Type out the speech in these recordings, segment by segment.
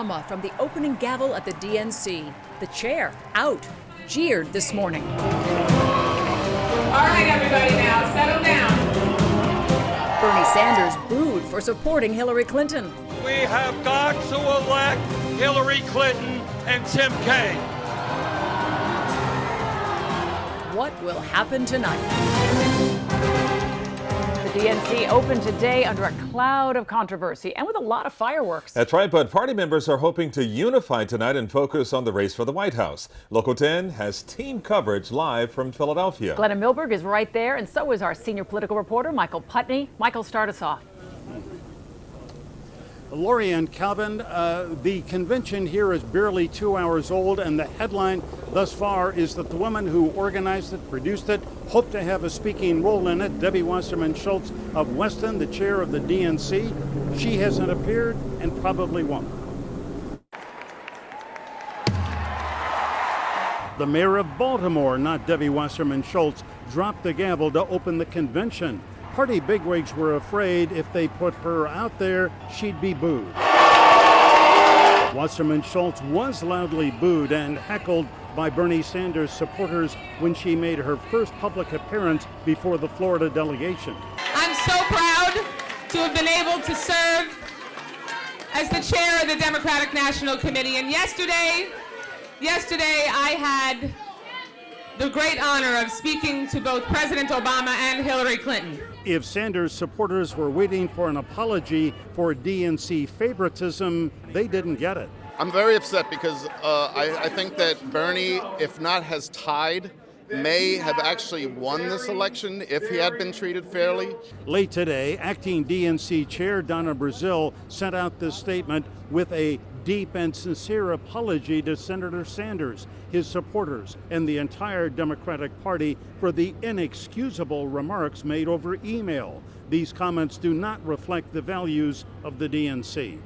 drama from the opening gavel at the DNC. The chair out, jeered this morning. All right, everybody now, settle down. Bernie Sanders booed for supporting Hillary Clinton. We have got to elect Hillary Clinton and Tim Kaine. What will happen tonight? The DNC opened today under a cloud of controversy and with a lot of fireworks. That's right, but party members are hoping to unify tonight and focus on the race for the White House. Local 10 has team coverage live from Philadelphia. Glenna Milberg is right there, and so is our senior political reporter, Michael Putney. Michael, start us off. Lori and Calvin, the convention here is barely 2 hours old, and the headline thus far is that the woman who organized it, produced it, hoped to have a speaking role in it, Debbie Wasserman Schultz of Weston, the chair of the DNC. She hasn't appeared and probably won't. The mayor of Baltimore, not Debbie Wasserman Schultz, dropped the gavel to open the convention. Party bigwigs were afraid if they put her out there, she'd be booed. Wasserman Schultz was loudly booed and heckled by Bernie Sanders supporters when she made her first public appearance before the Florida delegation. I'm so proud to have been able to serve as the chair of the Democratic National Committee. And yesterday I had the great honor of speaking to both President Obama and Hillary Clinton. If Sanders supporters were waiting for an apology for DNC favoritism, they didn't get it. I'm very upset because I think that Bernie, if not has tied, may have actually won this election if he had been treated fairly. Late today, acting DNC chair Donna Brazile sent out this statement with a deep and sincere apology to Senator Sanders, his supporters, and the entire Democratic Party for the inexcusable remarks made over email. These comments do not reflect the values of the DNC.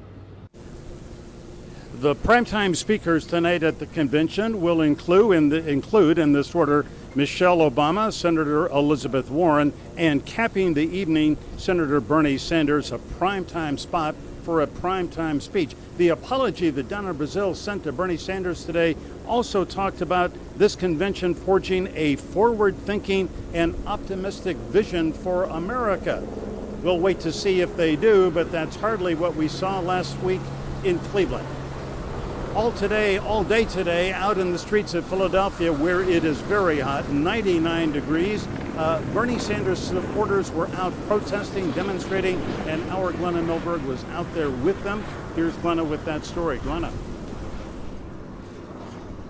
The primetime speakers tonight at the convention will include in this order Michelle Obama, Senator Elizabeth Warren, and capping the evening, Senator Bernie Sanders, a primetime spot for a primetime speech. The apology that Donna Brazile sent to Bernie Sanders today also talked about this convention forging a forward-thinking and optimistic vision for America. We'll wait to see if they do, but that's hardly what we saw last week in Cleveland. All day today, out in the streets of Philadelphia, where it is very hot, 99 degrees. Bernie Sanders supporters were out protesting, demonstrating, and our Glenna Milberg was out there with them. Here's Glenna with that story. Glenna.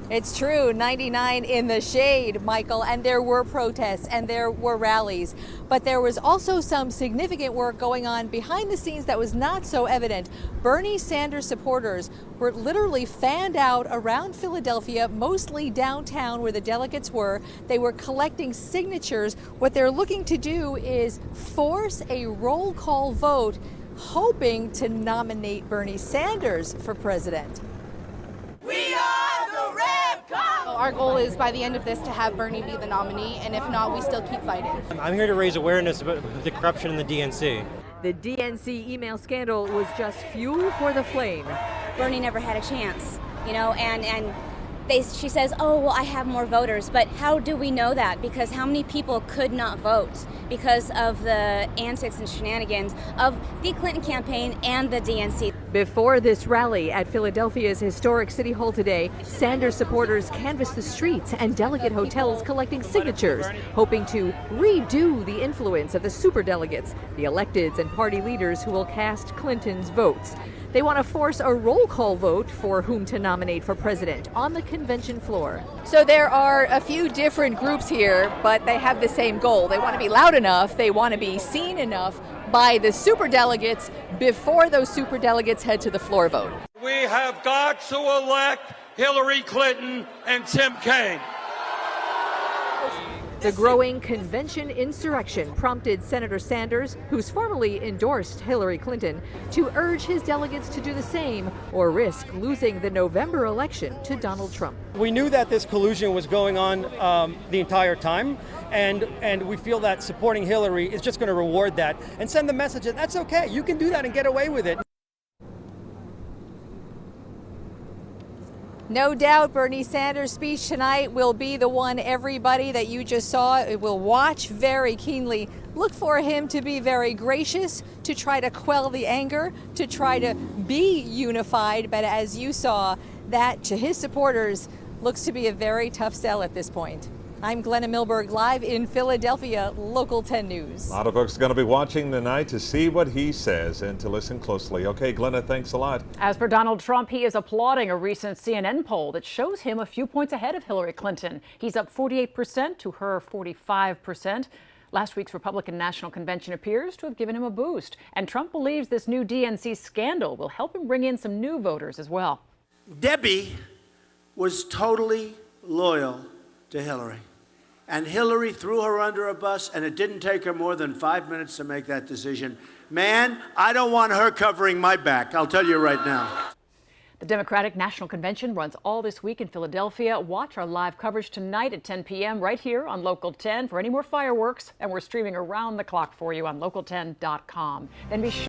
It's true, 99 in the shade, Michael, and there were protests and there were rallies, but there was also some significant work going on behind the scenes that was not so evident. Bernie Sanders supporters were literally fanned out around Philadelphia, mostly downtown where the delegates were. They were collecting signatures. What they're looking to do is force a roll call vote, hoping to nominate Bernie Sanders for president. We are the Red Cop! Our goal is by the end of this to have Bernie be the nominee, and if not, we still keep fighting. I'm here to raise awareness about the corruption in the DNC. The DNC email scandal was just fuel for the flame. Bernie never had a chance, and she says, oh, well, I have more voters, but how do we know that? Because how many people could not vote because of the antics and shenanigans of the Clinton campaign and the DNC? Before this rally at Philadelphia's historic City Hall today, Sanders supporters canvassed the streets and delegate hotels collecting signatures, hoping to redo the influence of the superdelegates, the electeds and party leaders who will cast Clinton's votes. They want to force a roll call vote for whom to nominate for president on the convention floor. So there are a few different groups here, but they have the same goal. They want to be loud enough, they want to be seen enough by the superdelegates before those superdelegates head to the floor vote. We have got to elect Hillary Clinton and Tim Kaine. The growing convention insurrection prompted Senator Sanders, who's formally endorsed Hillary Clinton, to urge his delegates to do the same or risk losing the November election to Donald Trump. We knew that this collusion was going on the entire time, and we feel that supporting Hillary is just going to reward that and send the message that that's okay, you can do that and get away with it. No doubt Bernie Sanders' speech tonight will be the one everybody that you just saw will watch very keenly. Look for him to be very gracious, to try to quell the anger, to try to be unified. But as you saw, that to his supporters looks to be a very tough sell at this point. I'm Glenna Milberg, live in Philadelphia, Local 10 News. A lot of folks are going to be watching tonight to see what he says and to listen closely. Okay, Glenna, thanks a lot. As for Donald Trump, he is applauding a recent CNN poll that shows him a few points ahead of Hillary Clinton. He's up 48% to her 45%. Last week's Republican National Convention appears to have given him a boost. And Trump believes this new DNC scandal will help him bring in some new voters as well. Debbie was totally loyal to Hillary. And Hillary threw her under a bus, and it didn't take her more than 5 minutes to make that decision. Man, I don't want her covering my back, I'll tell you right now. The Democratic National Convention runs all this week in Philadelphia. Watch our live coverage tonight at 10 p.m. right here on Local 10 for any more fireworks. And we're streaming around the clock for you on local10.com. Then be sure